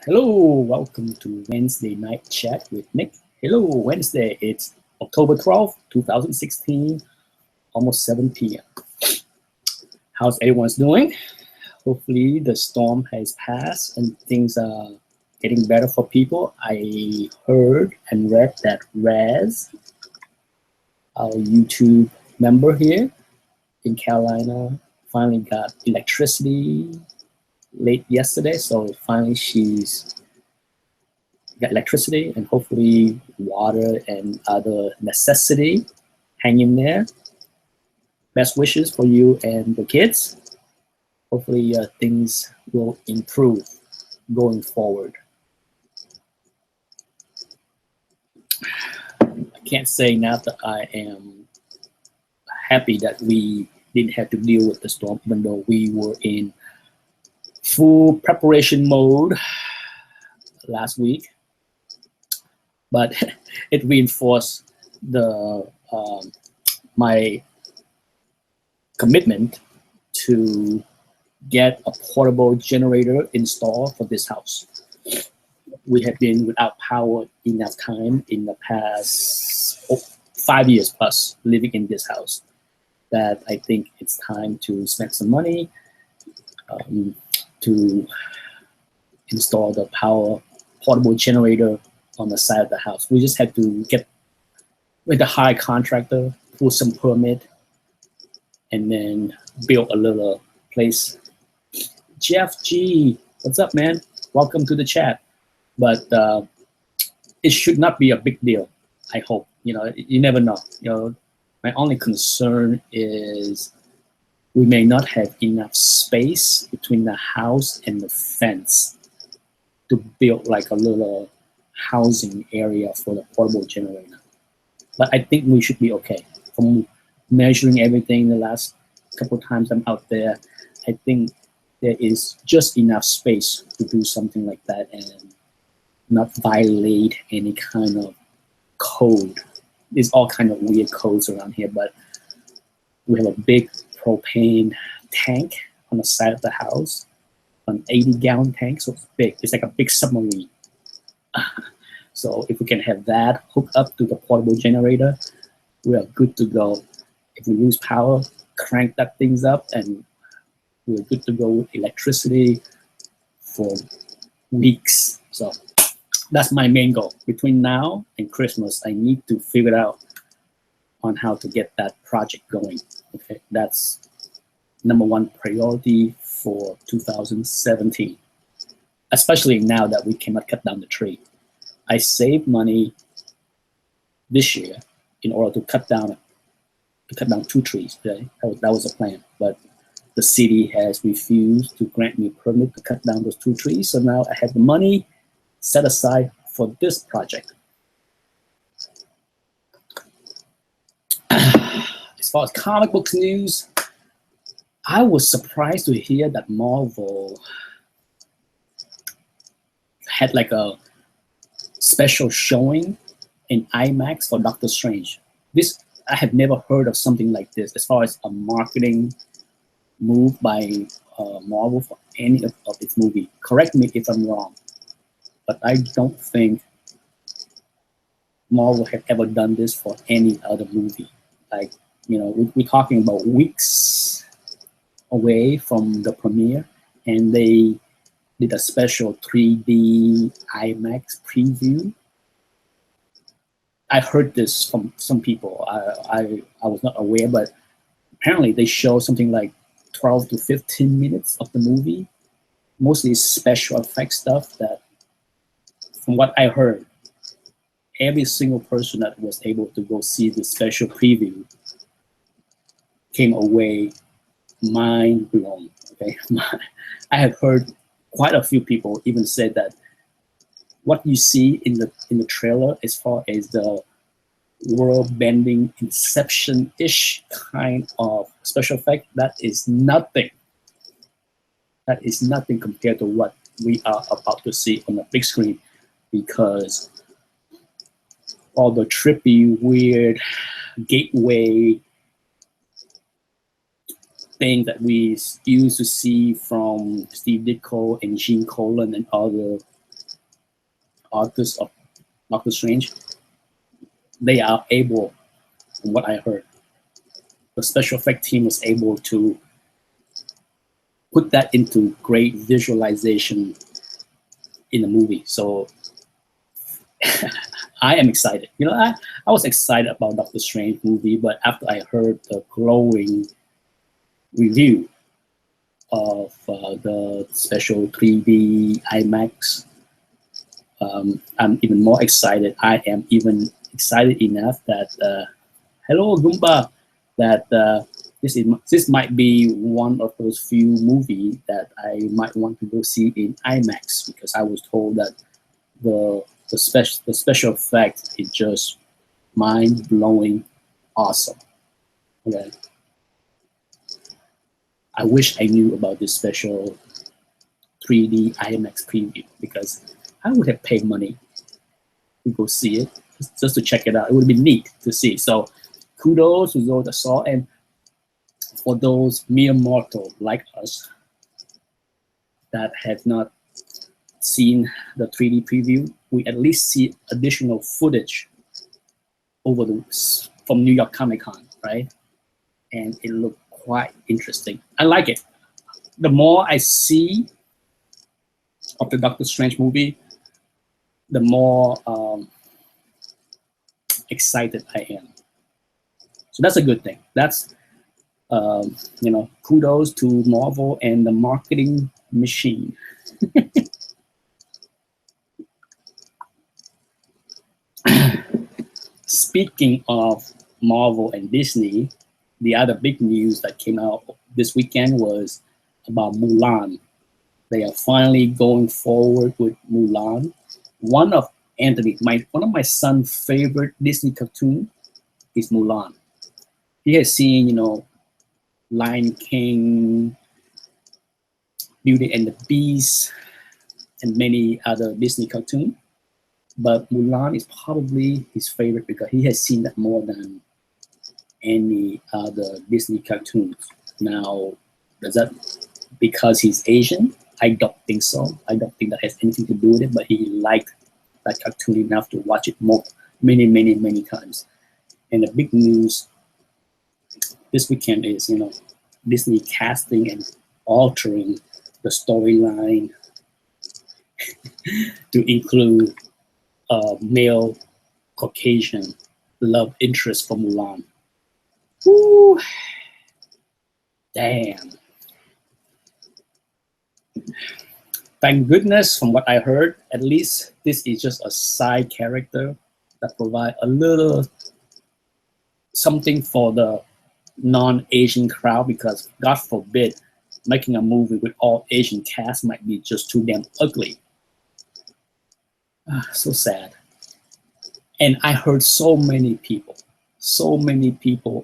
Hello, welcome to Wednesday Night Chat with Nick. Hello, Wednesday. It's October 12th, 2016, almost 7 p.m. How's everyone's doing? Hopefully, the storm has passed and things are getting better for people. I heard and read that Raz, our YouTube member here in Carolina, finally got electricity late yesterday. So finally, she's got electricity and hopefully water and other necessity hang in there. Best wishes for you and the kids. Hopefully things will improve going forward. I can't say now that I am happy that we didn't have to deal with the storm, even though we were in full preparation mode last week. But it reinforced the my commitment to get a portable generator installed for this house. We have been without power enough time in the past 5 years plus living in this house that I think it's time to spend some money to install the portable generator on the side of the house. We just had to get with the hire contractor, pull some permit, and then build a little place. Jeff G, what's up, man? Welcome to the chat. But it should not be a big deal, I hope. You never know. My only concern is we may not have enough space between the house and the fence to build like a little housing area for the portable generator. But I think we should be okay. From measuring everything the last couple of times I'm out there, I think there is just enough space to do something like that and not violate any kind of code. There's all kind of weird codes around here, but we have a big propane tank on the side of the house, an 80-gallon tank, so it's big. It's like a big submarine. So if we can have that hooked up to the portable generator, we are good to go. If we lose power, crank that things up, and we're good to go with electricity for weeks. So that's my main goal. Between now and Christmas, I need to figure out on how to get that project going. Okay, that's number one priority for 2017, especially now that we cannot cut down the tree. I saved money this year in order to cut down 2 trees. Okay? That was the plan, but the city has refused to grant me a permit to cut down those 2 trees. So now I have the money set aside for this project. As far as comic books news, I was surprised to hear that Marvel had like a special showing in IMAX for Doctor Strange. I have never heard of something like this as far as a marketing move by Marvel for any of its movie. Correct me if I'm wrong, but I don't think Marvel had ever done this for any other movie. Like, we're talking about weeks away from the premiere, and they did a special 3D IMAX preview. I heard this from some people. I was not aware, but apparently they show something like 12 to 15 minutes of the movie, mostly special effects stuff that, from what I heard, every single person that was able to go see the special preview came away mind blown. Okay, I have heard quite a few people even say that what you see in the trailer, as far as the world-bending Inception-ish kind of special effect, that is nothing. That is nothing compared to what we are about to see on the big screen, because all the trippy, weird gateway thing that we used to see from Steve Ditko and Gene Colan and other artists of Doctor Strange, they are able, from what I heard, the special effect team was able to put that into great visualization in the movie. So I am excited. You know, I was excited about Doctor Strange movie, but after I heard the glowing review of the special 3D IMAX, I'm even more excited. I am even excited enough that hello Goomba, that this might be one of those few movies that I might want to go see in IMAX, because I was told that the special effect is just mind blowing awesome. Okay. I wish I knew about this special 3D IMAX preview, because I would have paid money to go see it just to check it out. It would be neat to see. So kudos to those that saw, and for those mere mortal like us that have not seen the 3D preview, we at least see additional footage over from New York Comic Con, right? And it looked quite interesting. I like it. The more I see of the Doctor Strange movie, the more excited I am. So that's a good thing. That's you know, kudos to Marvel and the marketing machine. Speaking of Marvel and Disney, the other big news that came out this weekend was about Mulan. They are finally going forward with Mulan. One of my son's favorite Disney cartoon is Mulan. He has seen, you know, Lion King, Beauty and the Beast, and many other Disney cartoons. But Mulan is probably his favorite because he has seen that more than any other Disney cartoons. Now, is that because he's Asian? I don't think so. I don't think that has anything to do with it, but he liked that cartoon enough to watch it many times. And the big news this weekend is, you know, Disney casting and altering the storyline to include a male Caucasian love interest for Mulan. Woo! Damn. Thank goodness, from what I heard, at least this is just a side character that provides a little something for the non-Asian crowd, because God forbid making a movie with all Asian cast might be just too damn ugly. So sad. And I heard so many people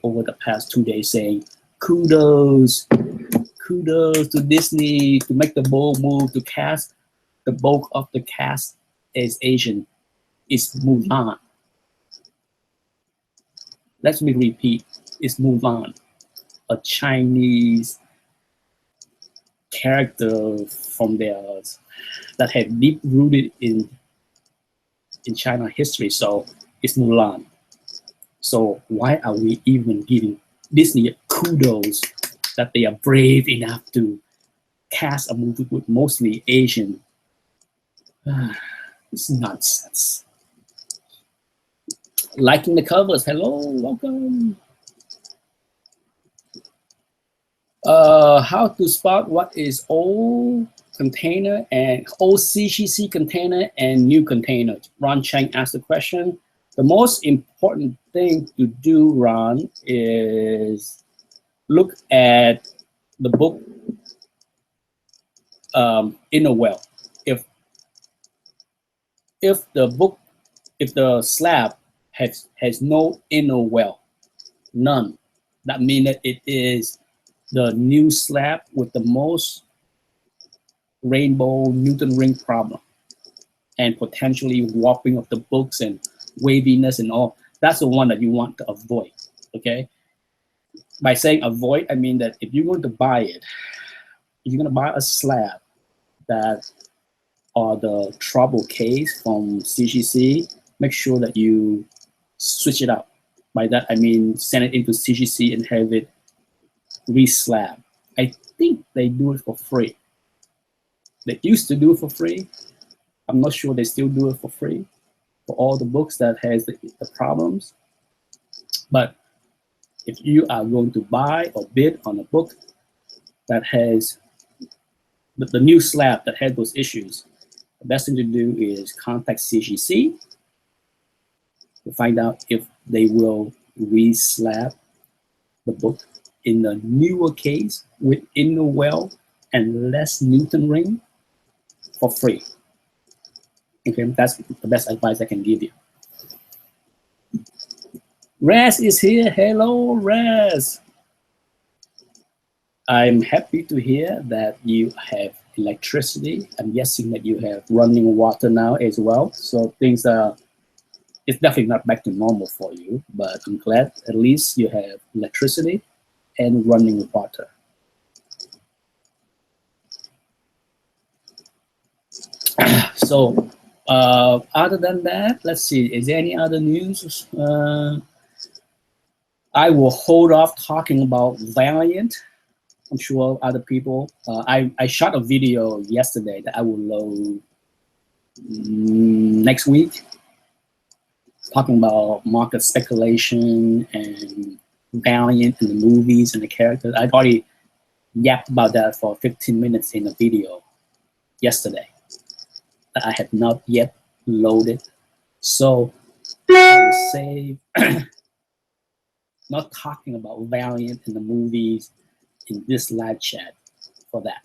over the past 2 days saying, kudos to Disney to make the bold move to cast the bulk of the cast as Asian. Is Mulan. Let me repeat, it's Mulan, a Chinese character from theirs that had deep rooted in China history. So it's Mulan. So why are we even giving Disney kudos that they are brave enough to cast a movie with mostly Asian? It's nonsense. Liking the covers. Hello, welcome. How to spot what is old container and old CGC container and new container? Ron Chang asked the question. The most important thing to do, Ron, is look at the book Inner Well. If the slab has no inner well, none, that means that it is the new slab with the most rainbow Newton ring problem and potentially warping of the books and waviness and all. That's the one that you want to avoid. Okay, by saying avoid, I mean that if you're going to buy it, if you're going to buy a slab that or the trouble case from CGC, make sure that you switch it out. By that I mean send it into CGC and have it reslab. I think they do it for free. They used to do it for free. I'm not sure they still do it for free for all the books that has the problems. But if you are going to buy or bid on a book that has the new slab that has those issues, the best thing to do is contact CGC to find out if they will re-slab the book in the newer case with inner well and less Newton ring for free. Okay, that's the best advice I can give you. Raz is here. Hello, Raz. I'm happy to hear that you have electricity. I'm guessing that you have running water now as well. So things are, it's definitely not back to normal for you, but I'm glad at least you have electricity and running water. So other than that, let's see, is there any other news? I will hold off talking about Valiant. I'm sure other people, I shot a video yesterday that I will load next week, talking about market speculation and Valiant and the movies and the characters. I already yapped about that for 15 minutes in a video yesterday that I have not yet loaded. So I will save not talking about Valiant and the movies in this live chat for that.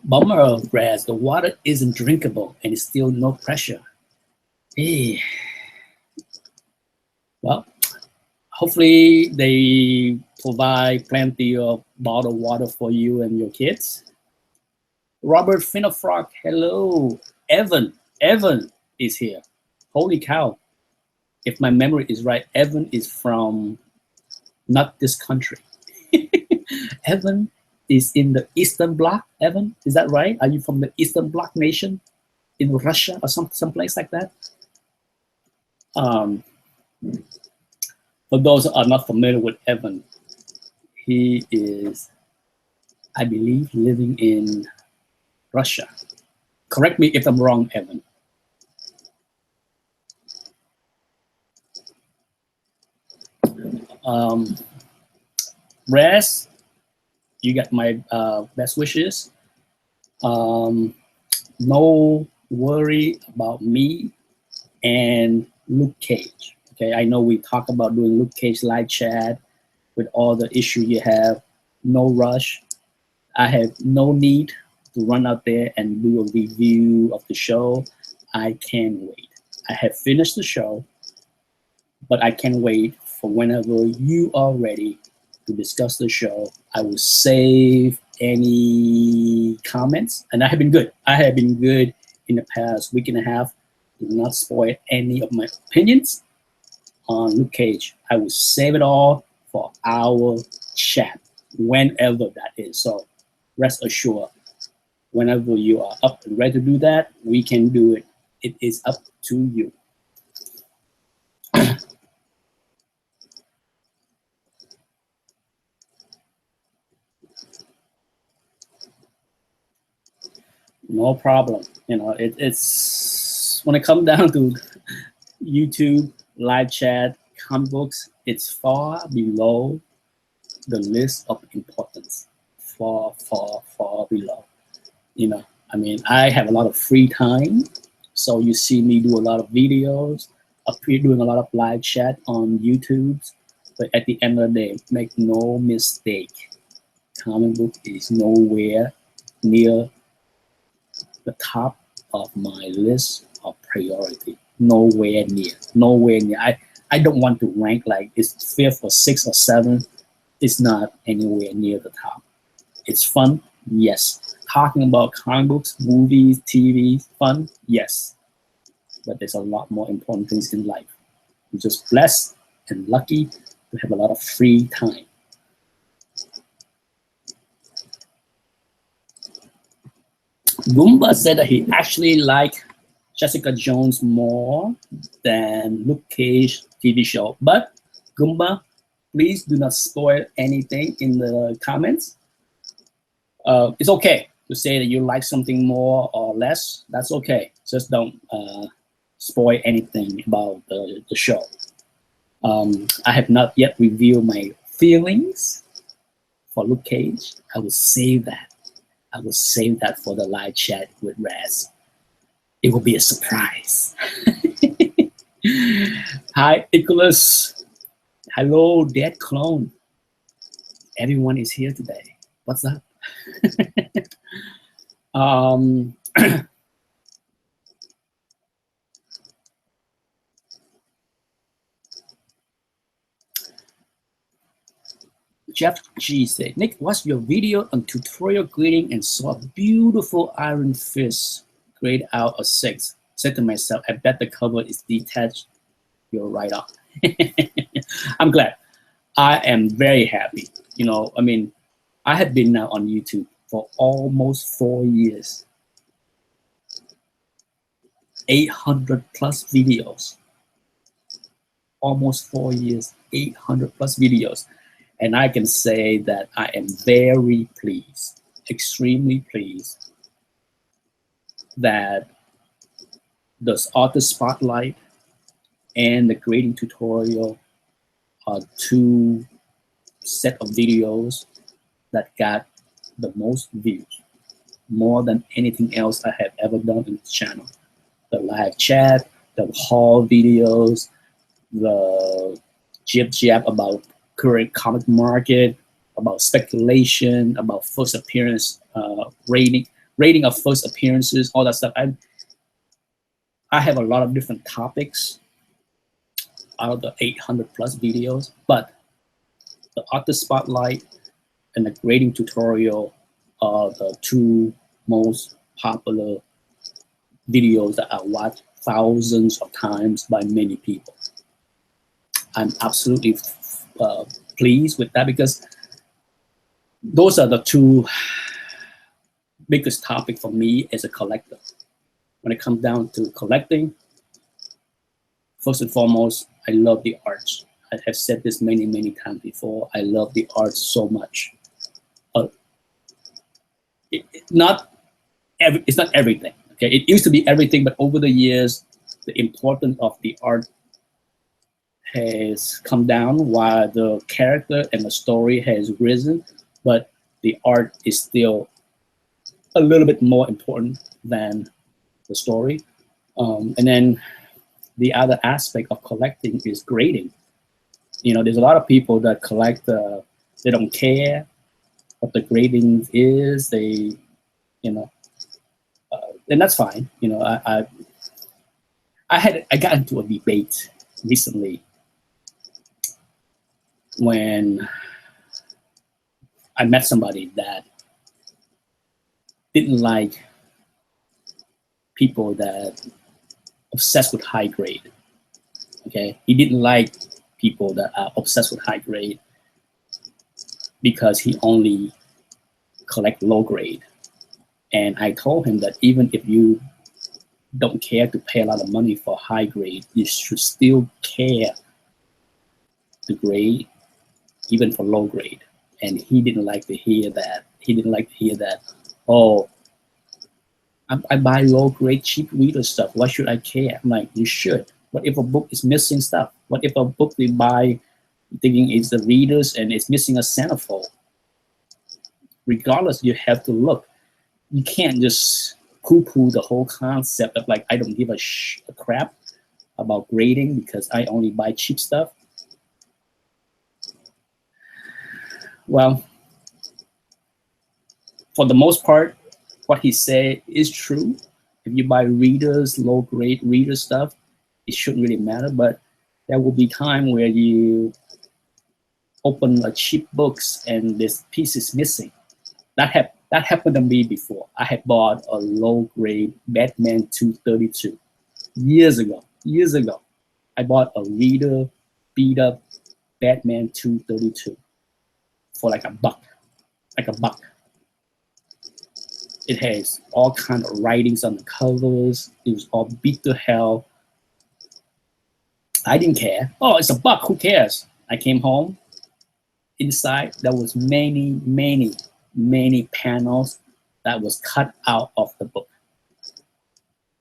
Bummer, Raz, the water isn't drinkable and it's still no pressure. Hey. Well, hopefully they provide plenty of bottled water for you and your kids. Robert Finnefrock, hello. Evan is here. Holy cow. If my memory is right, Evan is from not this country. Evan is in the Eastern Bloc. Evan, is that right? Are you from the Eastern Bloc nation in Russia or someplace like that? For those who are not familiar with Evan, he is, I believe, living in Russia. Correct me if I'm wrong, Evan. Raz, you got my best wishes. No worry about me and Luke Cage. Okay, I know we talk about doing Luke Cage live chat with all the issue you have. No rush. I have no need to run out there and do a review of the show. I can't wait. I have finished the show, but I can't wait for whenever you are ready to discuss the show. I will save any comments, and I have been good. I have been good in the past week and a half. Do not spoil any of my opinions on Luke Cage. I will save it all for our chat, whenever that is. So rest assured, whenever you are up and ready to do that, we can do it. It is up to you. No problem. You know, it's when it comes down to YouTube, live chat, comic books, it's far below the list of importance. Far, far, far below. You know, I mean, I have a lot of free time, so you see me do a lot of videos, up here doing a lot of live chat on YouTube. But at the end of the day, make no mistake, comic book is nowhere near the top of my list of priority. Nowhere near. Nowhere near. I don't want to rank like it's fifth or sixth or seventh. It's not anywhere near the top. It's fun, yes. Talking about comic books, movies, TV, fun, yes. But there's a lot more important things in life. I'm just blessed and lucky to have a lot of free time. Goomba said that he actually liked Jessica Jones more than Luke Cage TV show. But Goomba, please do not spoil anything in the comments. It's okay to say that you like something more or less. That's okay. Just don't spoil anything about the show. I have not yet revealed my feelings for Luke Cage. I will save that. I will save that for the live chat with Raz. It will be a surprise. Hi, Nicholas. Hello, Dead Clone. Everyone is here today. What's up? Jeff G said, Nick, watched your video on tutorial grading and saw a beautiful iron fist grade out of 6. Said to myself, I bet the cover is detached. You're right on. I'm glad. I am very happy. You know, I mean, I have been now on YouTube for almost 4 years. 800 plus videos. Almost 4 years, 800 plus videos. And I can say that I am very pleased, extremely pleased that the author spotlight and the grading tutorial are 2 set of videos that got the most views, more than anything else I have ever done in this channel. The live chat, the haul videos, the jib-jab about current comic market, about speculation, about first appearance, rating of first appearances, all that stuff. I have a lot of different topics out of the 800 plus videos, but the author spotlight and the grading tutorial are the 2 most popular videos that are watched thousands of times by many people. I'm absolutely pleased with that because those are the 2 biggest topics for me as a collector. When it comes down to collecting, first and foremost, I love the arts. I have said this many, many times before. I love the arts so much. It's not everything. Okay, it used to be everything, but over the years, the importance of the art has come down while the character and the story has risen, but the art is still a little bit more important than the story. And then the other aspect of collecting is grading. You know, there's a lot of people that collect, they don't care what the grading is. They, you know, and that's fine. You know, I got into a debate recently when I met somebody that didn't like people that obsessed with high grade. Okay, he didn't like people that are obsessed with high grade because he only collect low grade. And I told him that even if you don't care to pay a lot of money for high grade, you should still care to grade even for low grade. And he didn't like to hear that. He didn't like to hear that, oh, I buy low grade cheap reader stuff. Why should I care? I'm like, you should. What if a book is missing stuff? What if a book we buy thinking it's the readers and it's missing a centerfold? Regardless, you have to look. You can't just poo-poo the whole concept of like, I don't give a crap about grading because I only buy cheap stuff. Well, for the most part, what he said is true. If you buy readers, low grade reader stuff, it shouldn't really matter, but there will be time where you open a cheap books and this piece is missing. That happened to me before. I had bought a low grade Batman 232 years ago. I bought a reader beat up Batman 232 for like $1. It has all kind of writings on the covers. It was all beat to hell. I didn't care. Oh, it's a buck. Who cares? I came home. Inside, there was many, many, many panels that was cut out of the book.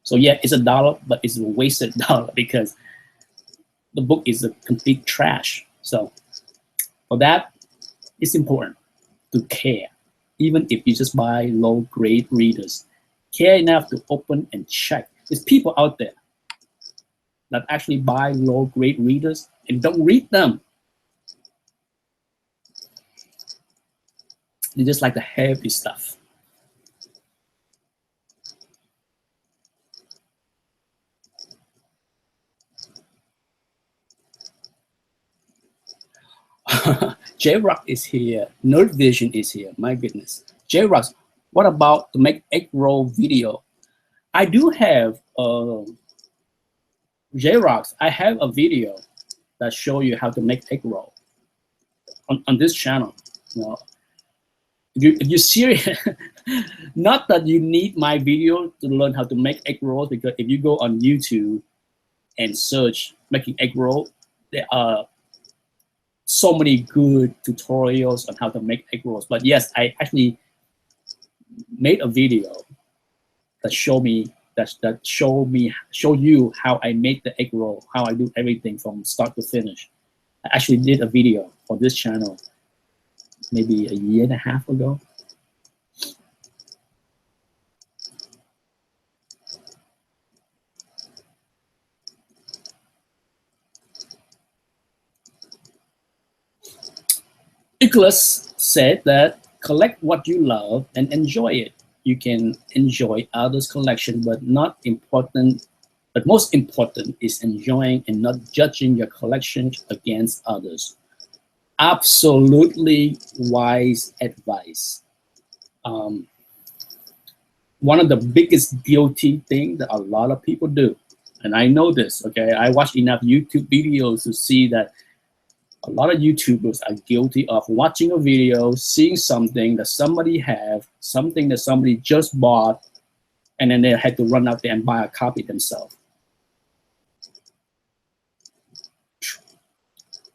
So yeah, it's $1, but it's a wasted dollar because the book is a complete trash. So for that, it's important to care. Even if you just buy low-grade readers, care enough to open and check. There's people out there that actually buy low-grade readers and don't read them. They just like the heavy stuff. J-Rock is here. Nerd Vision is here. My goodness. J-Rock, what about to make egg roll video? I do have J-Rocks. I have a video that show you how to make egg roll on this channel. You know, if you're serious, not that you need my video to learn how to make egg rolls, because if you go on YouTube and search making egg roll, there are so many good tutorials on how to make egg rolls. But yes, I actually made a video that show you how I make the egg roll, how I do everything from start to finish. I actually did a video for this channel maybe a year and a half ago. Nicholas said that collect what you love and enjoy it. You can enjoy others' collection, but most important is enjoying and not judging your collection against others. Absolutely wise advice. One of the biggest guilty things that a lot of people do, and I know this, okay? I watch enough YouTube videos to see that a lot of YouTubers are guilty of watching a video, seeing something that somebody have, something that somebody just bought, and then they had to run out there and buy a copy themselves.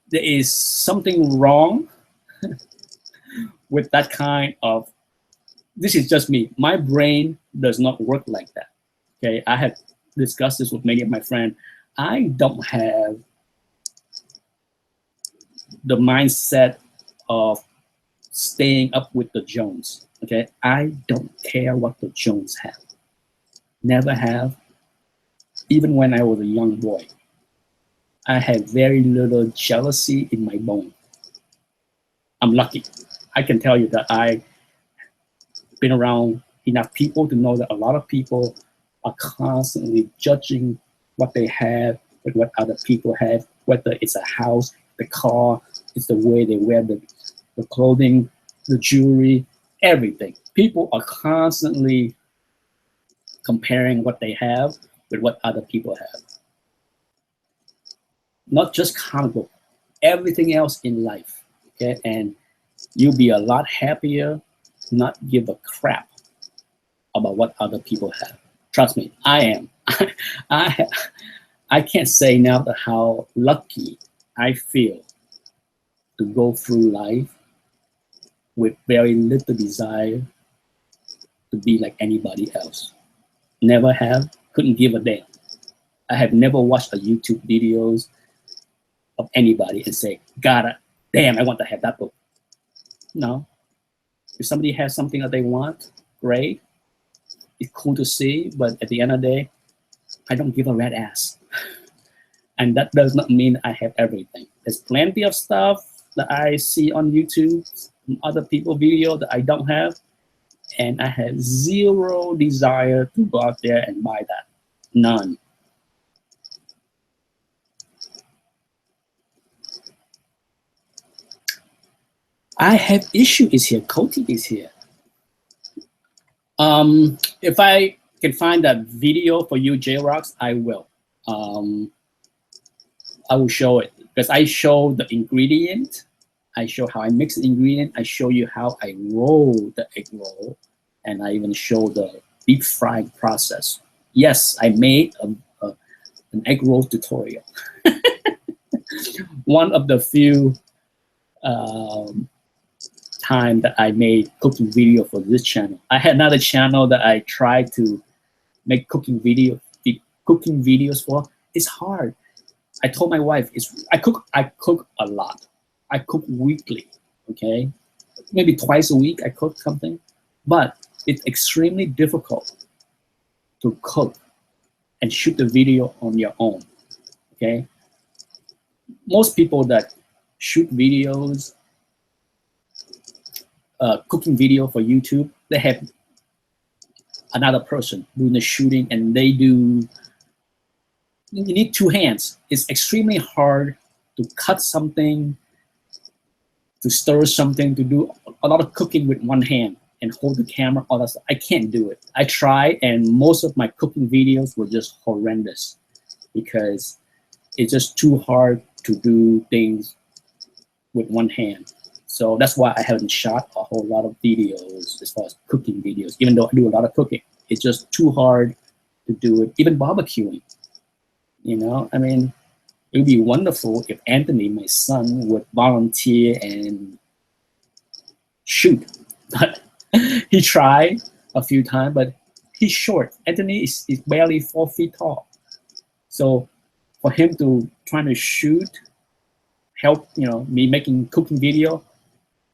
There is something wrong with that kind of, this is just me. My brain does not work like that, okay? I have discussed this with many of my friends. I don't have the mindset of staying up with the Jones, okay? I don't care what the Jones have. Never have. Even when I was a young boy, I had very little jealousy in my bone. I'm lucky. I can tell you that I've been around enough people to know that a lot of people are constantly judging what they have with what other people have, whether it's a house, the car, it's the way they wear the clothing, the jewelry, everything. People are constantly comparing what they have with what other people have. Not just comic book, everything else in life, okay? And you'll be a lot happier not give a crap about what other people have. Trust me, I am. I can't say now that how lucky I feel to go through life with very little desire to be like anybody else. Never have, couldn't give a damn. I have never watched a YouTube videos of anybody and say, God damn, I want to have that book. No. If somebody has something that they want, great. It's cool to see, but at the end of the day, I don't give a rat ass. And that does not mean I have everything. There's plenty of stuff that I see on YouTube, from other people's video that I don't have, and I have zero desire to go out there and buy that. None. I have issue is here. Koti is here. If I can find that video for you, J-Rocks, I will. I will show it because I show the ingredient. I show how I mix the ingredient. I show you how I roll the egg roll. and I even show the deep frying process. Yes, I made an egg roll tutorial. One of the few time that I made cooking video for this channel. I had another channel that I tried to make cooking videos for. It's hard. I told my wife, I cook a lot. I cook weekly, okay? Maybe twice a week I cook something, but it's extremely difficult to cook and shoot the video on your own, okay? Most people that shoot videos, cooking video for YouTube, they have another person doing the shooting, and you need two hands. It's extremely hard to cut something, to stir something, to do a lot of cooking with one hand and hold the camera, all that stuff. I can't do it. I try, and most of my cooking videos were just horrendous because it's just too hard to do things with one hand. So that's why I haven't shot a whole lot of videos as far as cooking videos, even though I do a lot of cooking. It's just too hard to do it, even barbecuing. You know, I mean, it would be wonderful if Anthony, my son, would volunteer and shoot. But he tried a few times, but he's short. Anthony is barely 4 feet tall. So for him to try to shoot, help, you know, me making cooking video,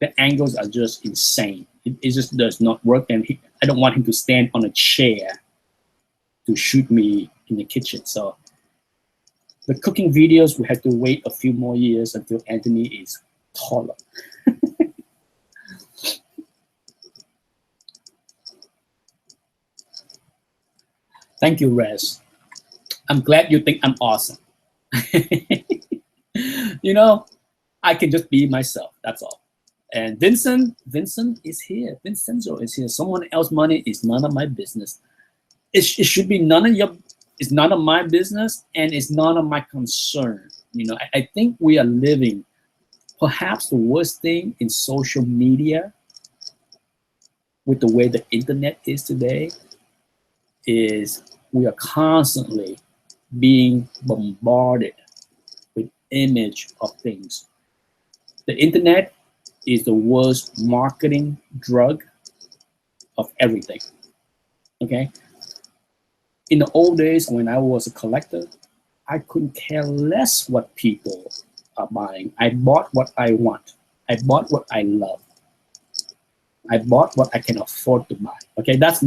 the angles are just insane. It just does not work, and I don't want him to stand on a chair to shoot me in the kitchen. So the cooking videos, we have to wait a few more years until Anthony is taller. Thank you, Rez. I'm glad you think I'm awesome. You know, I can just be myself, that's all. And Vincent is here. Vincenzo is here. Someone else's money is none of my business. It should be it's none of my business, and it's none of my concern. You know, I think we are living perhaps the worst thing in social media with the way the internet is today is we are constantly being bombarded with image of things. The internet is the worst marketing drug of everything, okay? In the old days when I was a collector, I couldn't care less what people are buying. I bought what I want. I bought what I love. I bought what I can afford to buy, okay? That's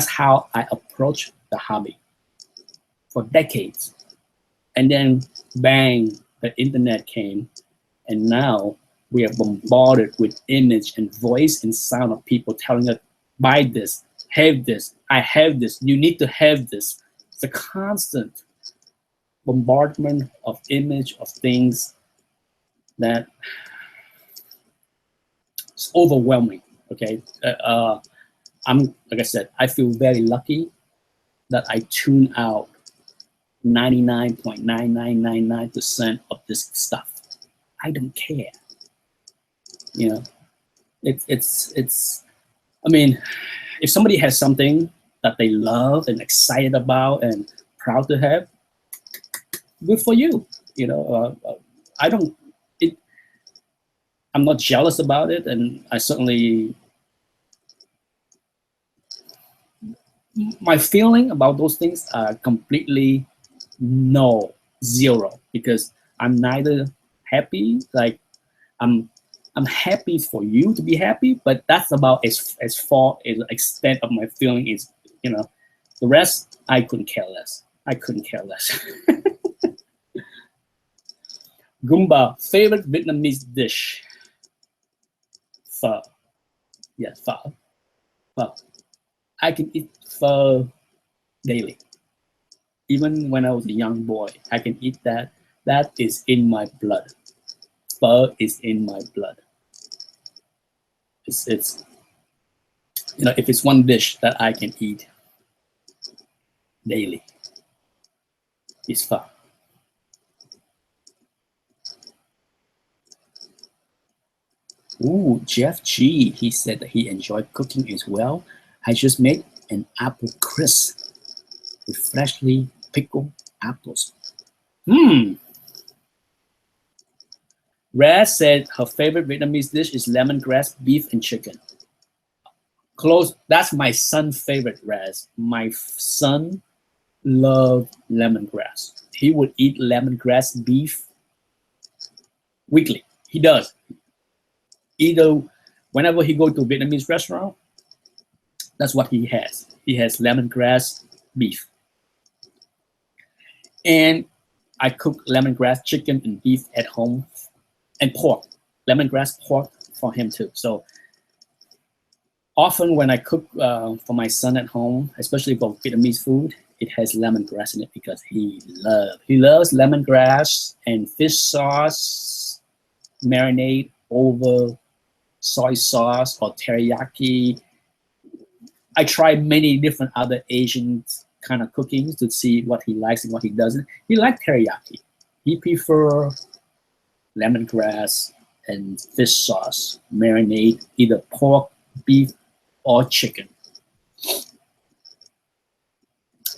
how I approach the hobby for decades. And then bang, the internet came, and now we are bombarded with image and voice and sound of people telling us, buy this, have this, I have this, you need to have this. It's a constant bombardment of image of things that it's overwhelming, okay? Like I said, I feel very lucky that I tune out 99.9999% of this stuff. I don't care. You know, it's. I mean, if somebody has something that they love and excited about and proud to have, good for you. You know, I'm not jealous about it, and I certainly. My feeling about those things are completely zero, because I'm neither happy, like I'm happy for you to be happy, but that's about as far as the extent of my feeling is. You know, the rest I couldn't care less. I couldn't care less. Goomba, favorite Vietnamese dish? Pho. Yeah, pho. Pho. I can eat pho daily. Even when I was a young boy, I can eat that. That is in my blood. Pho is in my blood. It's you know, if it's one dish that I can eat daily, it's pho. Ooh, Jeff G. He said that he enjoyed cooking as well. I just made an apple crisp with freshly pickled apples. Hmm. Raz said her favorite Vietnamese dish is lemongrass beef and chicken. Close. That's my son's favorite, Raz. My son loved lemongrass. He would eat lemongrass beef weekly. He does. Either whenever he go to a Vietnamese restaurant, that's what he has. He has lemongrass beef. And I cook lemongrass chicken and beef at home, and pork, lemongrass pork for him too. So often when I cook for my son at home, especially for Vietnamese food, it has lemongrass in it because he loves lemongrass and fish sauce marinade over soy sauce or teriyaki. I tried many different other Asian kind of cookings to see what he likes and what he doesn't. He likes teriyaki. He prefer lemongrass and fish sauce marinade, either pork, beef, or chicken.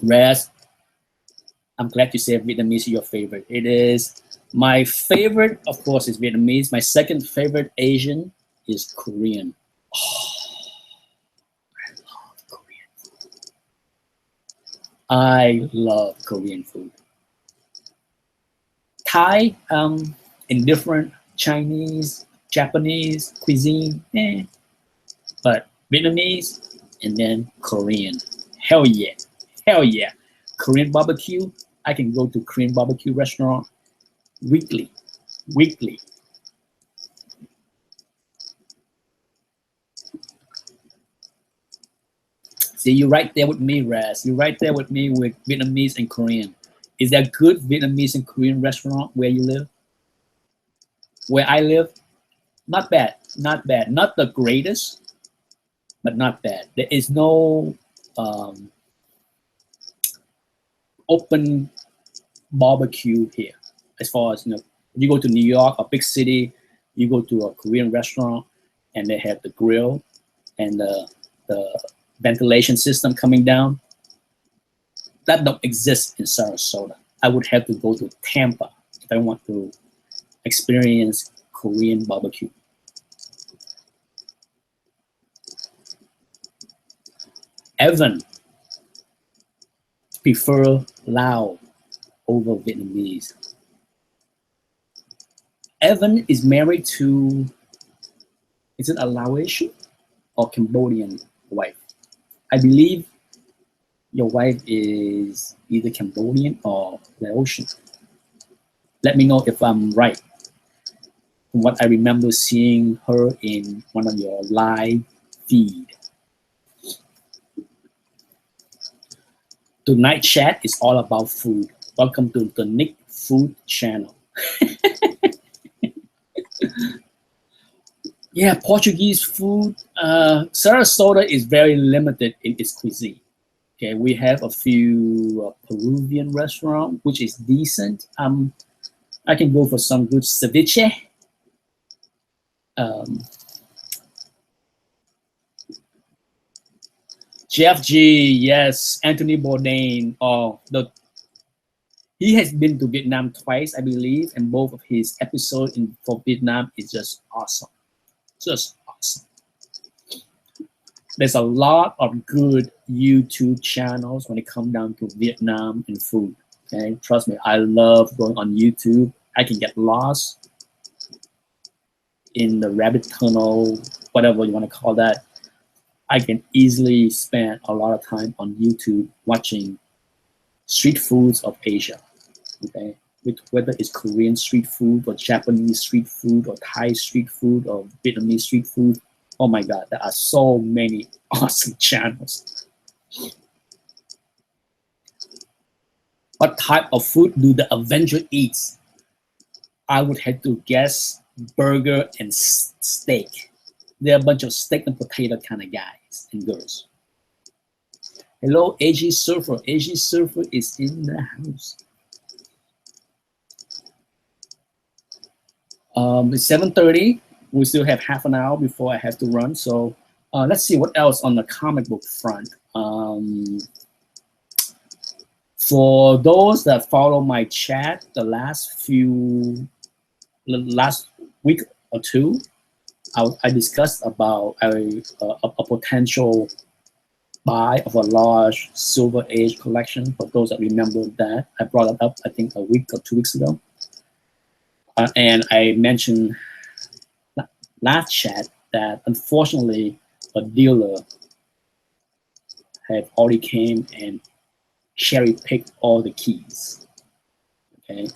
Raz, I'm glad you said Vietnamese is your favorite. It is. My favorite, of course, is Vietnamese. My second favorite Asian is Korean. Oh, I love Korean food. I love Korean food. Thai, indifferent. Chinese, Japanese cuisine, but Vietnamese and then Korean. Hell yeah, hell yeah. Korean barbecue. I can go to Korean barbecue restaurant weekly. See, you're right there with me, Raz. You're right there with me with Vietnamese and Korean. Is there good Vietnamese and Korean restaurant where you live? Where I live, not bad, not bad. Not the greatest, but not bad. There is no open barbecue here. As far as, you go to New York, a big city, you go to a Korean restaurant, and they have the grill and the ventilation system coming down. That don't exist in Sarasota. I would have to go to Tampa if I want to experience Korean barbecue. Evan prefer Lao over Vietnamese. Evan is married to, is it a Laotian or Cambodian wife? I believe your wife is either Cambodian or Laotian. Let me know if I'm right. From what I remember seeing her in one of your live feed. Tonight chat is all about food. Welcome to the Nick Food Channel. Yeah, Portuguese food. Sarasota is very limited in its cuisine. Okay, we have a few Peruvian restaurants, which is decent. I can go for some good ceviche. Jeff G, yes, Anthony Bourdain. He has been to Vietnam twice, I believe, and both of his episodes for Vietnam is just awesome. Just awesome. There's a lot of good YouTube channels when it comes down to Vietnam and food. Okay, trust me, I love going on YouTube. I can get lost in the rabbit tunnel, whatever you want to call that. I can easily spend a lot of time on YouTube watching street foods of Asia. Okay, whether it's Korean street food or Japanese street food or Thai street food or Vietnamese street food. Oh my God, there are so many awesome channels. What type of food do the Avenger eats? I would have to guess burger and steak. They're a bunch of steak and potato kind of guys and girls. Hello, AG Surfer. AG Surfer is in the house. It's 7:30. we still have half an hour before I have to run. So let's see what else on the comic book front. For those that follow my chat, the last week or two, I discussed about a potential buy of a large Silver Age collection. For those that remember that, I brought it up, I think, a week or 2 weeks ago. And I mentioned last chat that unfortunately a dealer had already came and cherry picked all the keys. Okay,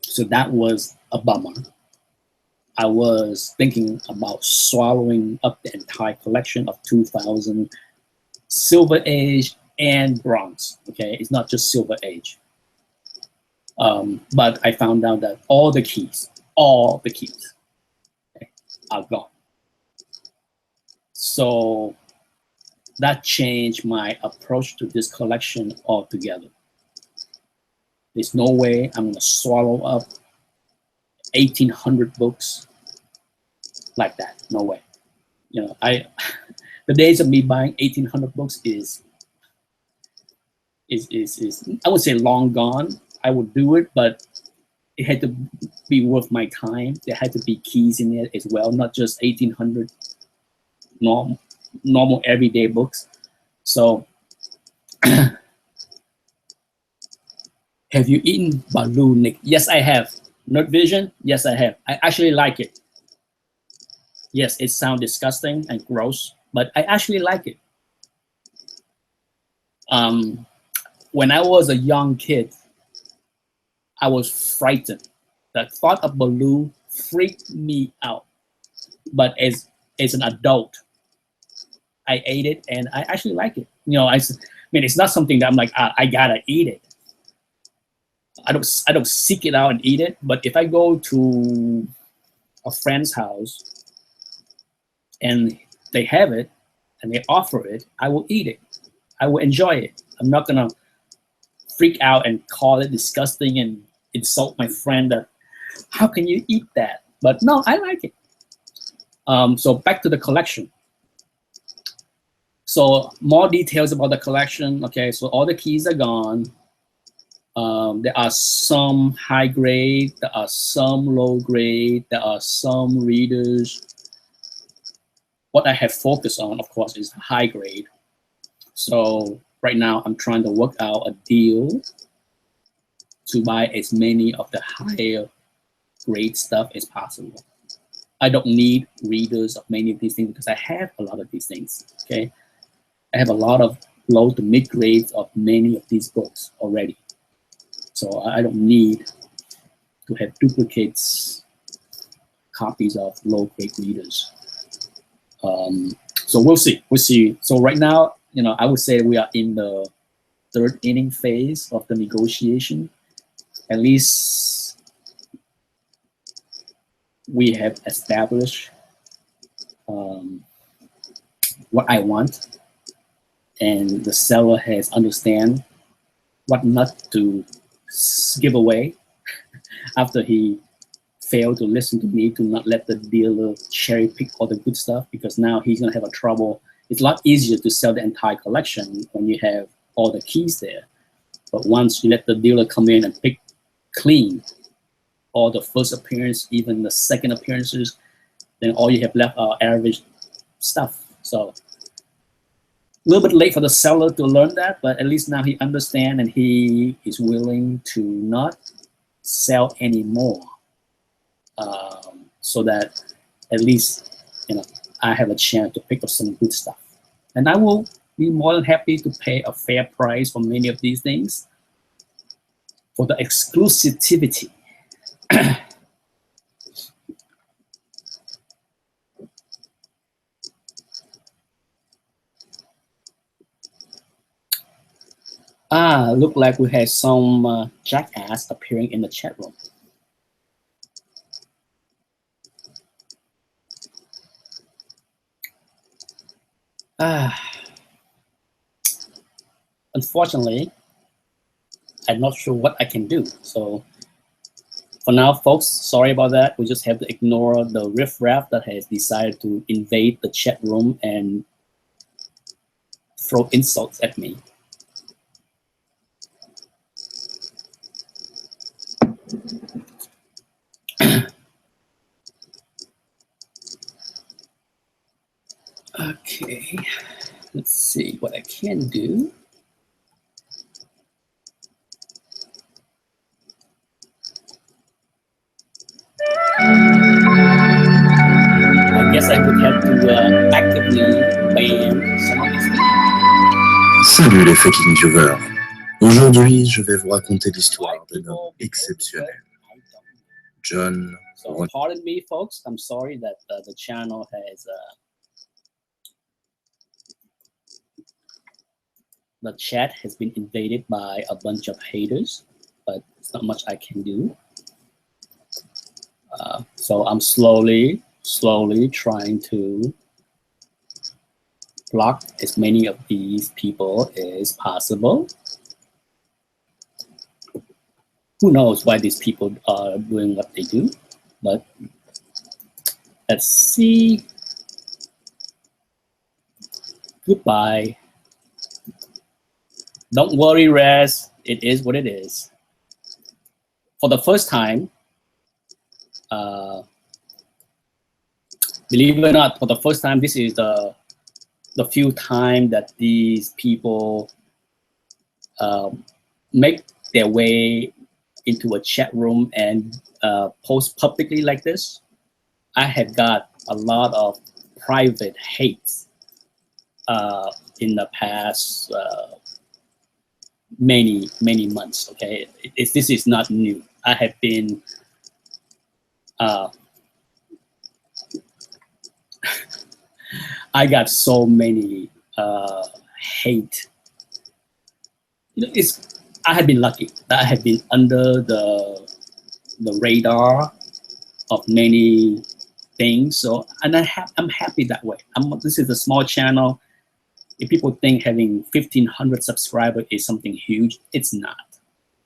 so that was a bummer. I was thinking about swallowing up the entire collection of 2000 Silver Age and Bronze. Okay, it's not just Silver Age. But I found out that all the keys, okay, are gone. So that changed my approach to this collection altogether. There's no way I'm gonna swallow up 1,800 books like that. No way. You know, the days of me buying 1,800 books is I would say long gone. I would do it, but it had to be worth my time. There had to be keys in it as well, not just 1,800 normal everyday books. So, have you eaten Baloo, Nick? Yes, I have. Nerd Vision? Yes, I have. I actually like it. Yes, it sounds disgusting and gross, but I actually like it. When I was a young kid, I was frightened. The thought of Baloo freaked me out. But as an adult, I ate it and I actually like it. You know, I mean, it's not something that I'm like, I gotta eat it. I don't seek it out and eat it. But if I go to a friend's house and they have it and they offer it, I will eat it. I will enjoy it. I'm not gonna freak out and call it disgusting and insult my friend that how can you eat that? But no, I like it. So back to the collection. So more details about the collection. Okay, so all the keys are gone. There are some high grade, there are some low grade, there are some readers. What I have focused on, of course, is high grade. So right now I'm trying to work out a deal to buy as many of the higher grade stuff as possible. I don't need readers of many of these things because I have a lot of these things, okay? I have a lot of low to mid grades of many of these books already. So I don't need to have duplicates copies of low grade readers. So we'll see. So right now, you know, I would say we are in the third inning phase of the negotiation. At least we have established what I want, and the seller has understand what not to give away after he failed to listen to me, to not let the dealer cherry pick all the good stuff, because now he's gonna have a trouble. It's a lot easier to sell the entire collection when you have all the keys there. But once you let the dealer come in and pick clean all the first appearance, even the second appearances, then all you have left are average stuff. So a little bit late for the seller to learn that, but at least now he understands and he is willing to not sell anymore, so that at least, you know, I have a chance to pick up some good stuff. And I will be more than happy to pay a fair price for many of these things for the exclusivity. Look like we had some jackass appearing in the chat room. Unfortunately, I'm not sure what I can do. So For now, folks, sorry about that. We just have to ignore the riffraff that has decided to invade the chat room and throw insults at me. Okay, let's see what I can do. I guess I would have to actively ban some of these things. Salut les fucking viewers. Aujourd'hui, je vais vous raconter l'histoire d'un homme exceptionnel. John. So pardon me, folks. I'm sorry that the channel has the chat has been invaded by a bunch of haters, but it's not much I can do. So I'm slowly trying to block as many of these people as possible. Who knows why these people are doing what they do, but let's see. Goodbye. Don't worry, Raz. It is what it is. For the first time, believe it or not, for the first time, this is the few time that these people make their way into a chat room and post publicly like this. I have got a lot of private hates in the past many months. Okay, this is not new. I have been I got so many hate. You know, I have been lucky that I have been under the radar of many things. So, and I'm happy that way. This is a small channel. If people think having 1,500 subscribers is something huge, it's not.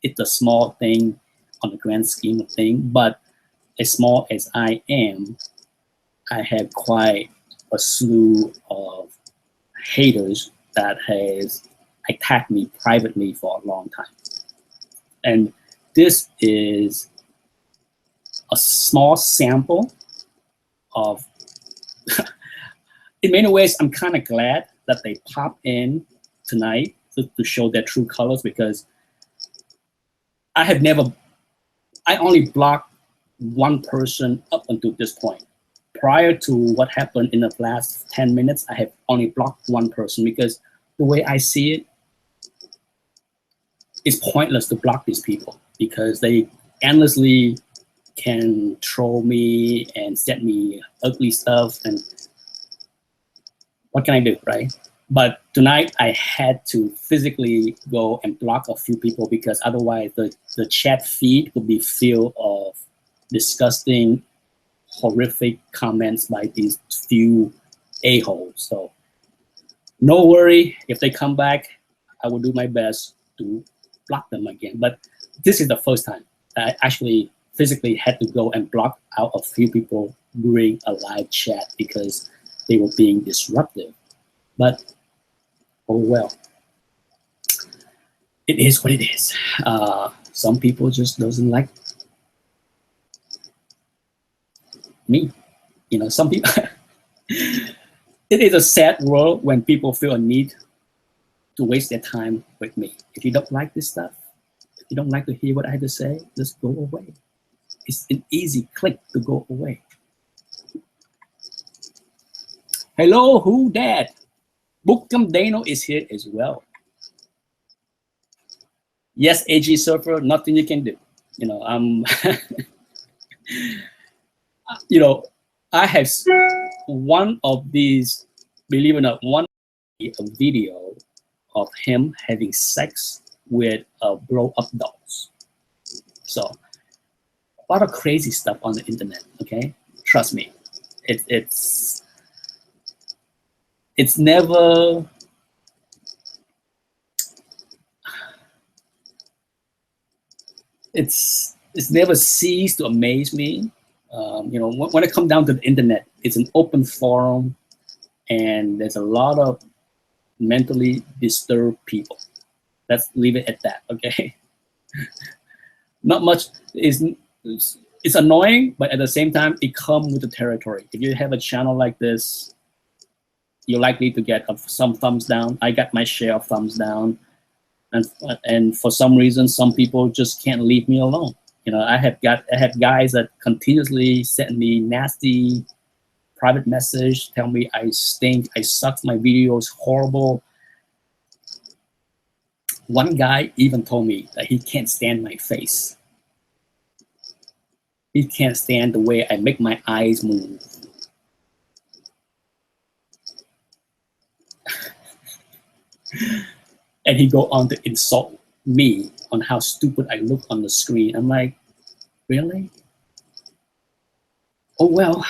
It's a small thing on the grand scheme of things. But as small as I am, I have quite a slew of haters that has attacked me privately for a long time. And this is a small sample of, in many ways, I'm kind of glad that they pop in tonight to show their true colors, because I only blocked one person up until this point. Prior to what happened in the last 10 minutes, I have only blocked one person, because the way I see it, it's pointless to block these people because they endlessly can troll me and send me ugly stuff, and what can I do, right? But tonight I had to physically go and block a few people, because otherwise the chat feed would be filled of disgusting, horrific comments by these few a-holes. So no worry, if they come back, I will do my best to block them again. But this is the first time that I actually physically had to go and block out a few people during a live chat because they were being disruptive. But oh well, it is what it is. Some people just doesn't like me. You know, some people, it is a sad world when people feel a need to waste their time with me. If you don't like this stuff, if you don't like to hear what I have to say, just go away. It's an easy click to go away. Hello, who dat? Bookham Dano is here as well. Yes, AG Surfer, nothing you can do. You know, you know, I have one of these, believe it or not, a video of him having sex with blow-up dolls. So a lot of crazy stuff on the internet. Okay, trust me, it's never. it's never ceased to amaze me. You know, when it comes down to the internet, it's an open forum, and there's a lot of mentally disturbed people. Let's leave it at that, okay? Not much is, it's annoying, but at the same time, it comes with the territory. If you have a channel like this, you're likely to get some thumbs down. I got my share of thumbs down, and for some reason, some people just can't leave me alone. You know, I have guys that continuously send me nasty private message, tell me I stink, I suck, my video is horrible. One guy even told me that he can't stand my face. He can't stand the way I make my eyes move. And he go on to insult me on how stupid I look on the screen. I'm like, really? Oh, well.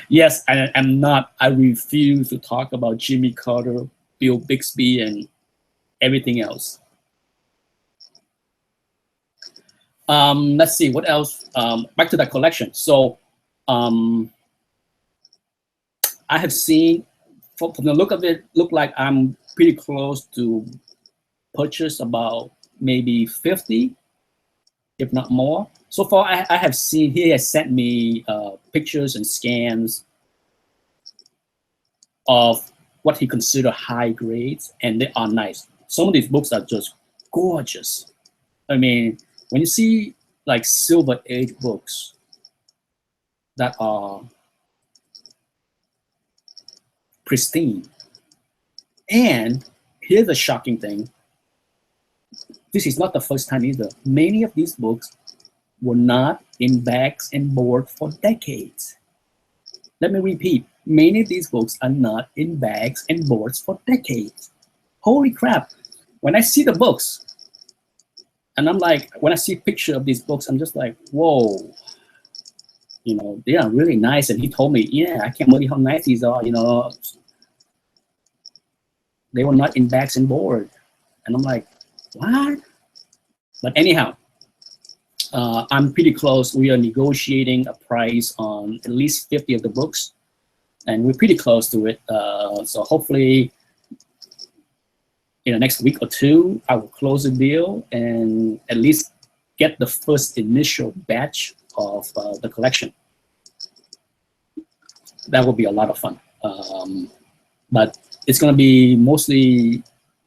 Yes, I'm not. I refuse to talk about Jimmy Carter, Bill Bixby, and everything else. Let's see, what else? Back to that collection. So I have seen, from the look of it, look like I'm pretty close to purchase about maybe 50, if not more. So far, I have seen, he has sent me pictures and scans of what he considered high grades, and they are nice. Some of these books are just gorgeous. I mean, when you see like Silver Age books that are pristine, and here's the shocking thing, this is not the first time either. Many of these books were not in bags and board for decades. Let me repeat, many of these books are not in bags and boards for decades. Holy crap. When I see the books, and I'm like, when I see a picture of these books, I'm just like, whoa, you know, they are really nice. And he told me, yeah, I can't believe how nice these are, you know. They were not in bags and board. And I'm like, what? But anyhow, I'm pretty close. We are negotiating a price on at least 50 of the books, and we're pretty close to it. So hopefully in the next week or two, I will close the deal and at least get the first initial batch of the collection. That will be a lot of fun. But it's going to be mostly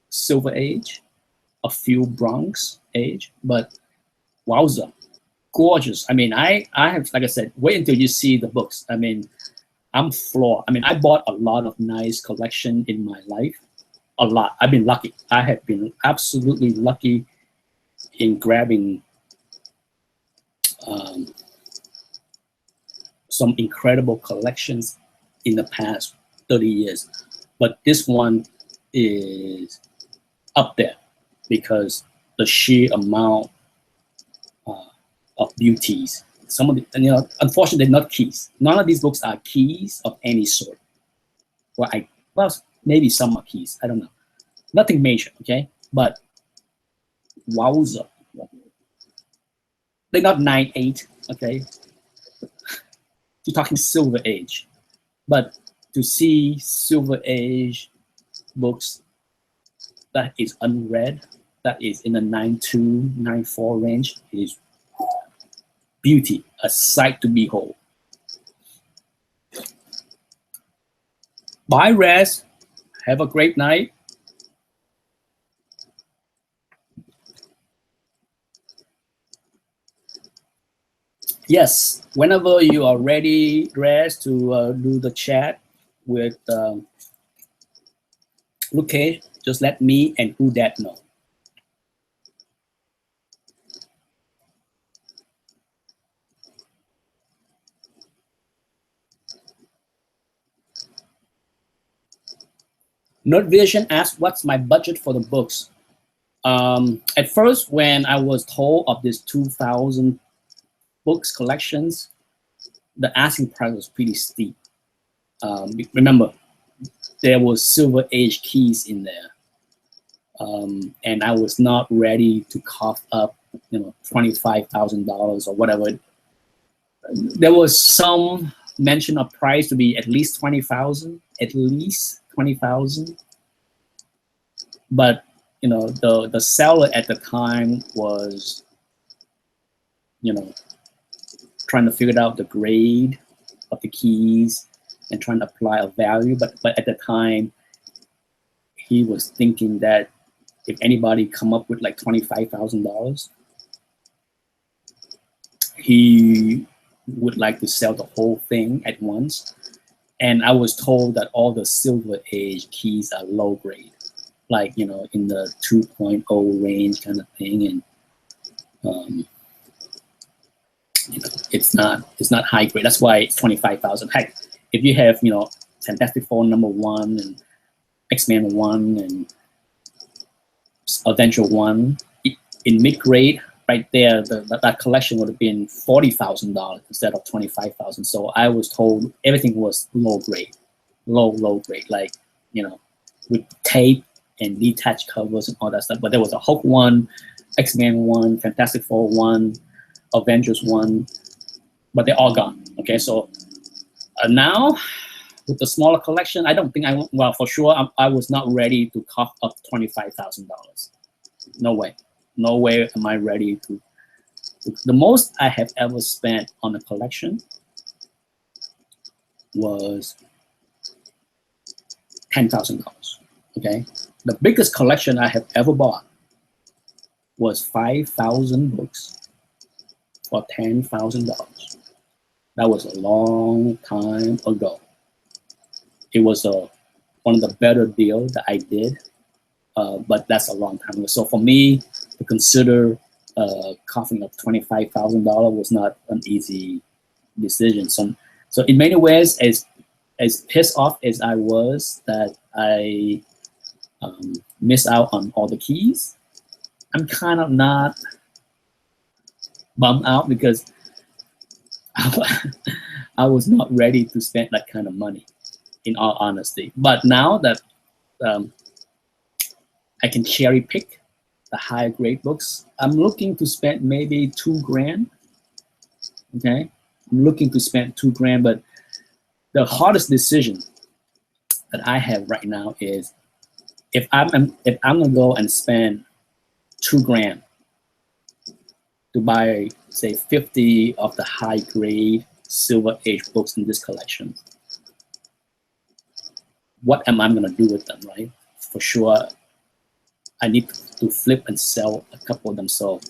Silver Age, a few Bronze Age, but wowza, gorgeous. I mean, I have, like I said, wait until you see the books. I mean, I'm floored. I mean, I bought a lot of nice collection in my life, a lot. I've been lucky. I have been absolutely lucky in grabbing some incredible collections in the past 30 years. But this one is up there because the sheer amount of beauties. Some of the, you know, unfortunately, they're not keys. None of these books are keys of any sort. Well, maybe some are keys. I don't know. Nothing major, okay? But wowza. They're not 9.8, okay? You're talking Silver Age. But to see Silver Age books that is unread, that is in the 9.2, 9.4 range, is beauty, a sight to behold. Bye, Res. Have a great night. Yes, whenever you are ready, Res, to do the chat with Luke, just let me and Who Dat know. Nerdvision asked, what's my budget for the books? At first, when I was told of this 2,000 books collections, the asking price was pretty steep. Remember, there was Silver Age keys in there. and I was not ready to cough up, $25,000 or whatever. There was some mention of price to be at least 20,000, But the seller at the time was, trying to figure out the grade of the keys and trying to apply a value. But at the time, he was thinking that if anybody come up with like $25,000, he would like to sell the whole thing at once. And I was told that all the Silver Age keys are low grade, like, in the 2.0 range kind of thing. And, it's not high grade. That's why it's 25,000. Heck, if you have, Fantastic Four #1 and X-Men 1 and Avenger 1 in mid grade, right there, that collection would have been $40,000 instead of 25,000. So I was told everything was low grade, low grade, like, with tape and detached covers and all that stuff. But there was a Hulk 1, X-Men 1, Fantastic Four 1, Avengers 1, but they're all gone. Okay, so now with the smaller collection, I don't think for sure I was not ready to cough up $25,000. No way am I ready to. The most I have ever spent on a collection was $10,000. Okay, the biggest collection I have ever bought was 5,000 books for $10,000. That was a long time ago. It was one of the better deals that I did, but that's a long time ago. So for me to consider coughing up $25,000 was not an easy decision. So in many ways, as pissed off as I was that I missed out on all the keys, I'm kind of not bummed out because I was not ready to spend that kind of money, in all honesty. But now that I can cherry pick the higher grade books, I'm looking to spend maybe $2,000. Okay, I'm looking to spend $2,000, but the hardest decision that I have right now is if I'm gonna go and spend $2,000 to buy, say, 50 of the high grade Silver Age books in this collection, what am I gonna do with them, right? For sure, I need to flip and sell a couple of them. So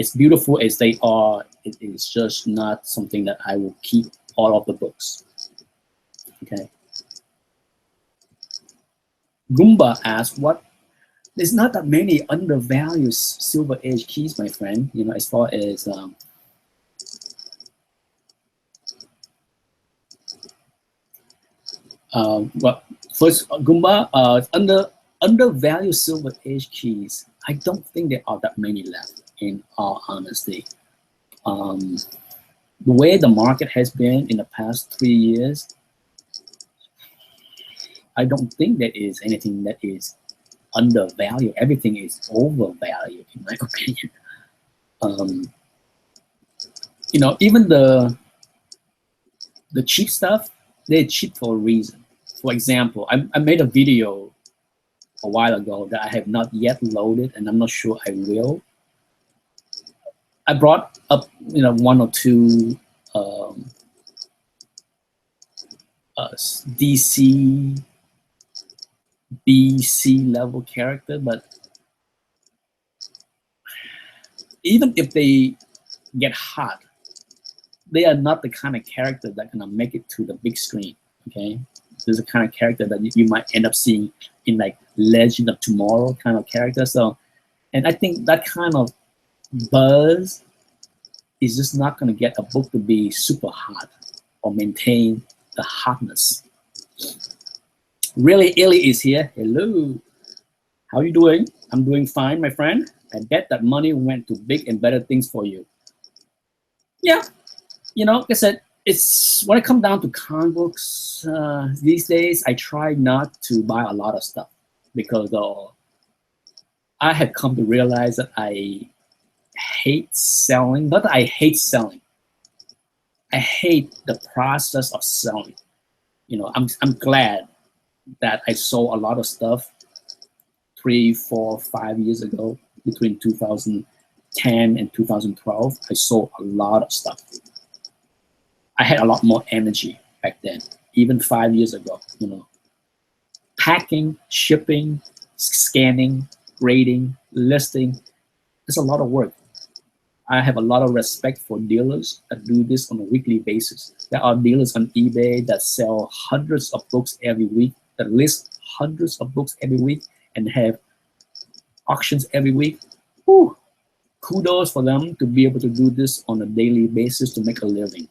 as beautiful as they are, it is just not something that I will keep all of the books. Okay. Goomba asks, there's not that many undervalued Silver Age keys, my friend, as far as well, first, Goomba, undervalued Silver Age keys, I don't think there are that many left, in all honesty. The way the market has been in the past 3 years, I don't think there is anything that is undervalued. Everything is overvalued, in my opinion. Even the cheap stuff, they're cheap for a reason. For example, I made a video a while ago that I have not yet loaded, and I'm not sure I will. I brought up, 1 or 2 DC, BC level character, but even if they get hot, they are not the kind of character that gonna make it to the big screen. Okay, there's a kind of character that you might end up seeing in like Legend of Tomorrow kind of character. So, and I think that kind of buzz is just not gonna get a book to be super hot or maintain the hotness. Really, Illy is here. Hello. How you doing? I'm doing fine, my friend. I bet that money went to big and better things for you. Yeah, like I said, it's when it comes down to comic books these days, I try not to buy a lot of stuff because I had come to realize that I hate selling. Not that I hate selling. I hate the process of selling. You know, I'm glad that I sold a lot of stuff 3, 4, 5 years ago. Between 2010 and 2012, I sold a lot of stuff. I had a lot more energy back then, even 5 years ago. You know, packing, shipping, scanning, grading, listing. It's a lot of work. I have a lot of respect for dealers that do this on a weekly basis. There are dealers on eBay that sell hundreds of books every week, that list hundreds of books every week, and have auctions every week. Whew. Kudos for them to be able to do this on a daily basis to make a living.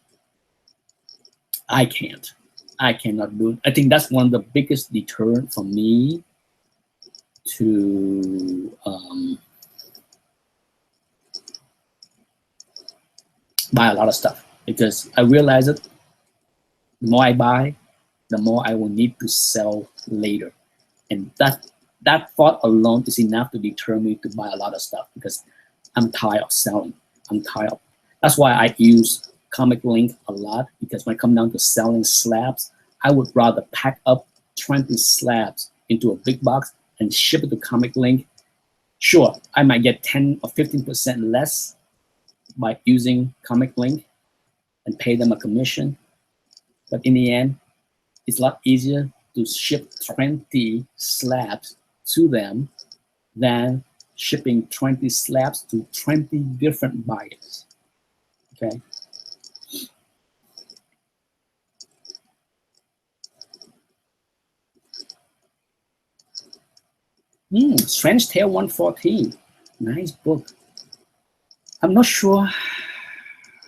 I can't. I cannot do it. I think that's one of the biggest deterrent for me to buy a lot of stuff, because I realize that the more I buy, the more I will need to sell later. And that thought alone is enough to deter me to buy a lot of stuff, because I'm tired of selling. I'm tired of, that's why I use Comic Link a lot, because when I come down to selling slabs, I would rather pack up 20 slabs into a big box and ship it to Comic Link. Sure, I might get 10 or 15% less by using Comic Link and pay them a commission. But in the end, it's a lot easier to ship 20 slabs to them than shipping 20 slabs to 20 different buyers. Okay. Strange Tale 114. Nice book. I'm not sure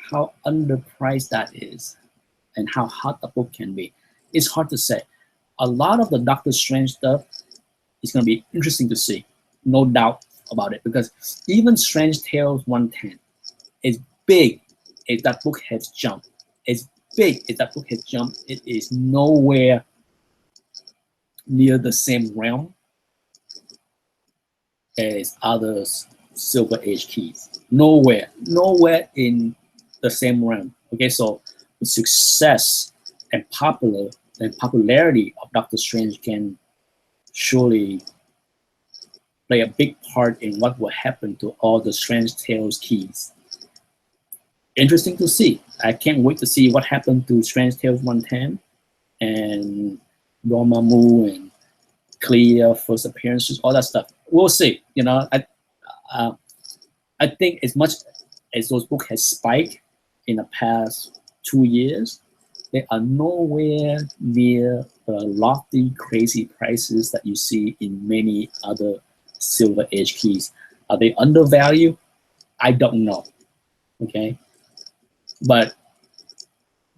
how underpriced that is and how hot the book can be. It's hard to say. A lot of the Doctor Strange stuff is going to be interesting to see. No doubt about it, because even Strange Tales 110 is big as that book has jumped. As big as that book has jumped, it is nowhere near the same realm as other Silver Age keys. Nowhere in the same realm. Okay, so the success and popularity of Doctor Strange can surely play a big part in what will happen to all the Strange Tales keys. Interesting to see. I can't wait to see what happened to Strange Tales 110 and Dormammu and Clea first appearances, all that stuff. We'll see. You know, I think as much as those books has spiked in the past 2 years, they are nowhere near the lofty, crazy prices that you see in many other Silver Age keys. Are they undervalued? I don't know. Okay, but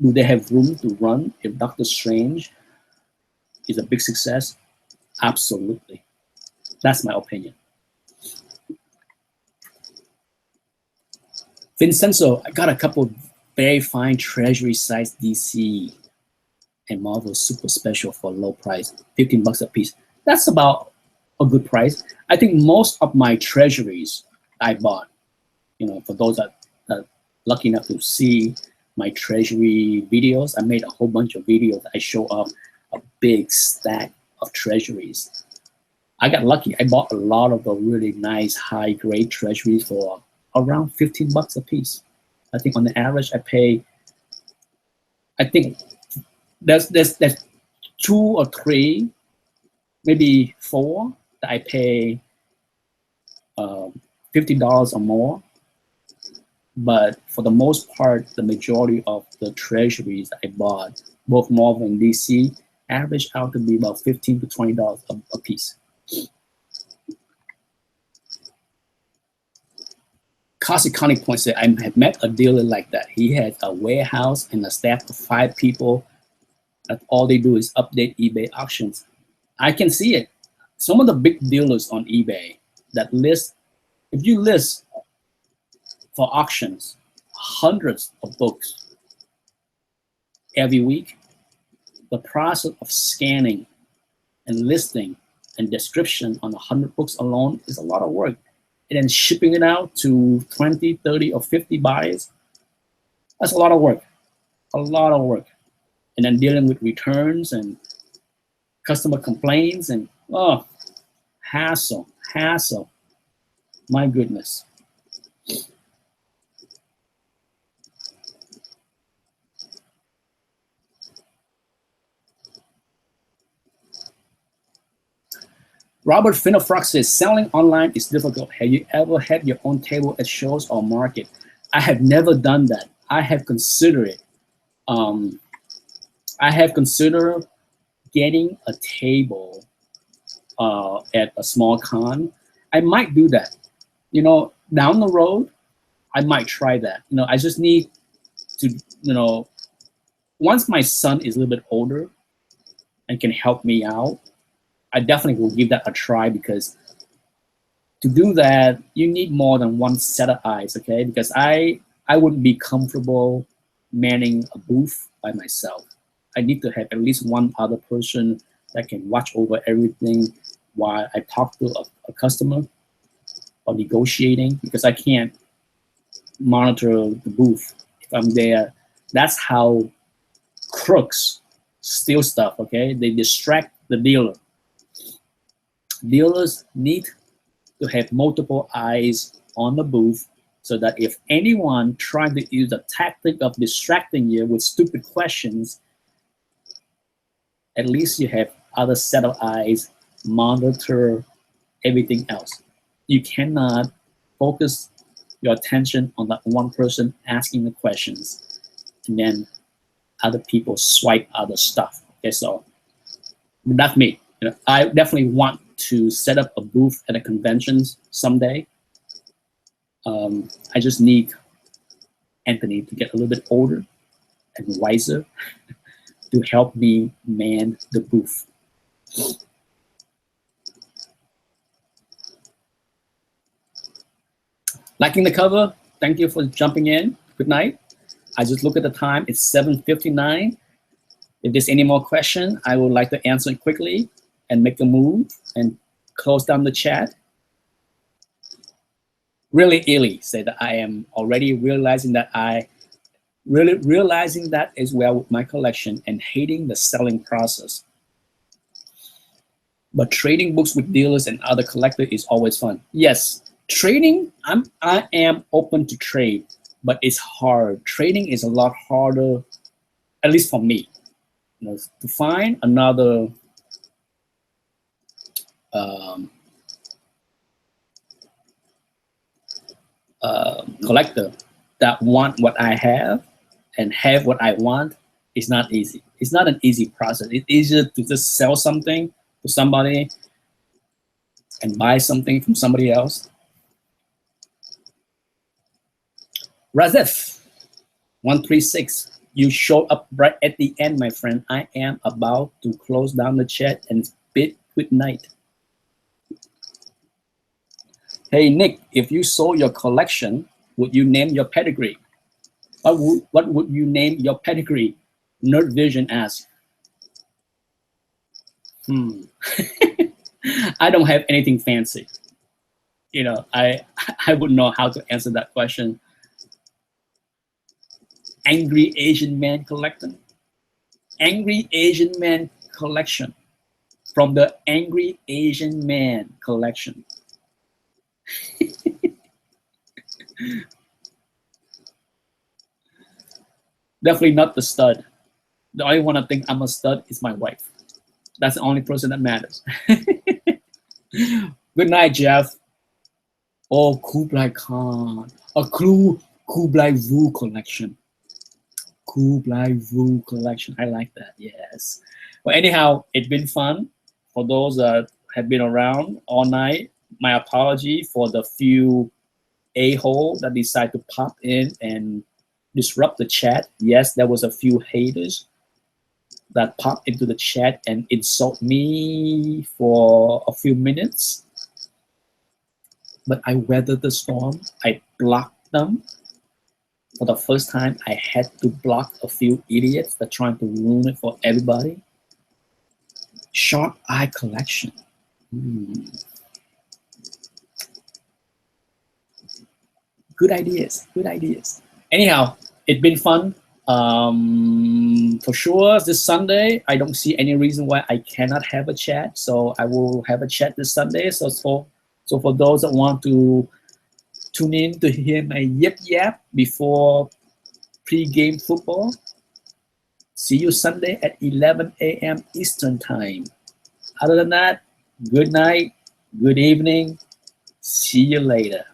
do they have room to run if Doctor Strange is a big success? Absolutely. That's my opinion. Vincenzo, I got a couple very fine treasury size DC and Marvel super special for a low price, 15 bucks a piece. That's about a good price. I think most of my treasuries I bought, you know, for those that are lucky enough to see my treasury videos, I made a whole bunch of videos. I show off a big stack of treasuries. I got lucky. I bought a lot of the really nice high grade treasuries for around 15 bucks a piece. I think on the average I pay, I think there's 2 or 3, maybe 4 that I pay $50 or more. But for the most part, the majority of the treasuries that I bought, both Marvel and DC, average out to be about $15 to $20 a piece. Classic Connie points that I have met a dealer like that. He has a warehouse and a staff of 5 people that all they do is update eBay auctions. I can see it. Some of the big dealers on eBay that list, if you list for auctions hundreds of books every week, the process of scanning and listing and description on 100 books alone is a lot of work. And then shipping it out to 20, 30, or 50 buyers, that's a lot of work, a lot of work. And then dealing with returns and customer complaints and, oh, hassle, hassle. My goodness. Robert Finofrox says, selling online is difficult. Have you ever had your own table at shows or market? I have never done that. I have considered it. I have considered getting a table at a small con. I might do that. You know, down the road, I might try that. You know, I just need to, you know, once my son is a little bit older and can help me out, I definitely will give that a try, because to do that, you need more than one set of eyes, okay? Because I wouldn't be comfortable manning a booth by myself. I need to have at least one other person that can watch over everything while I talk to a customer or negotiating, because I can't monitor the booth if I'm there. That's how crooks steal stuff, okay? They distract the dealer. Dealers need to have multiple eyes on the booth, so that if anyone trying to use the tactic of distracting you with stupid questions, at least you have other set of eyes monitor everything else. You cannot focus your attention on that one person asking the questions and then other people swipe other stuff. Okay, so that's me. You know, I definitely want to set up a booth at a convention someday. I just need Anthony to get a little bit older and wiser to help me man the booth. Liking the cover? Thank you for jumping in. Good night. I just look at the time. It's 7:59. If there's any more question, I would like to answer it quickly and make a move and close down the chat. Really, Illy said that I am already realizing that as well with my collection and hating the selling process. But trading books with dealers and other collectors is always fun. Yes, trading, I am open to trade, but it's hard. Trading is a lot harder, at least for me. You know, to find another collector that want what I have and have what I want is not easy. It's not an easy process. It's easier to just sell something to somebody and buy something from somebody else. Razef 136, you showed up right at the end, my friend. I am about to close down the chat and bid good night. Hey Nick, if you sold your collection, would you name your pedigree? What would you name your pedigree? Nerd Vision asks. I don't have anything fancy. You know, I wouldn't know how to answer that question. Angry Asian Man Collection. Angry Asian Man Collection. From the Angry Asian Man Collection. Definitely not the stud. The only one I think I'm a stud is my wife. That's the only person that matters. Good night, Jeff. Oh, Kublai Khan. A Kublai Vu collection. Kublai Vu collection. I like that, yes. Well, anyhow, it's been fun. For those that have been around all night, my apology for the few a-hole that decide to pop in and disrupt the chat. Yes, there was a few haters that popped into the chat and insult me for a few minutes. But I weathered the storm. I blocked them. For the first time, I had to block a few idiots that trying to ruin it for everybody. Sharp Eye Collection. Good ideas. Good ideas. Anyhow, it's been fun. For sure, this Sunday, I don't see any reason why I cannot have a chat. So I will have a chat this Sunday. So for those that want to tune in to hear my yap before pre-game football, see you Sunday at 11 a.m. Eastern Time. Other than that, good night, good evening. See you later.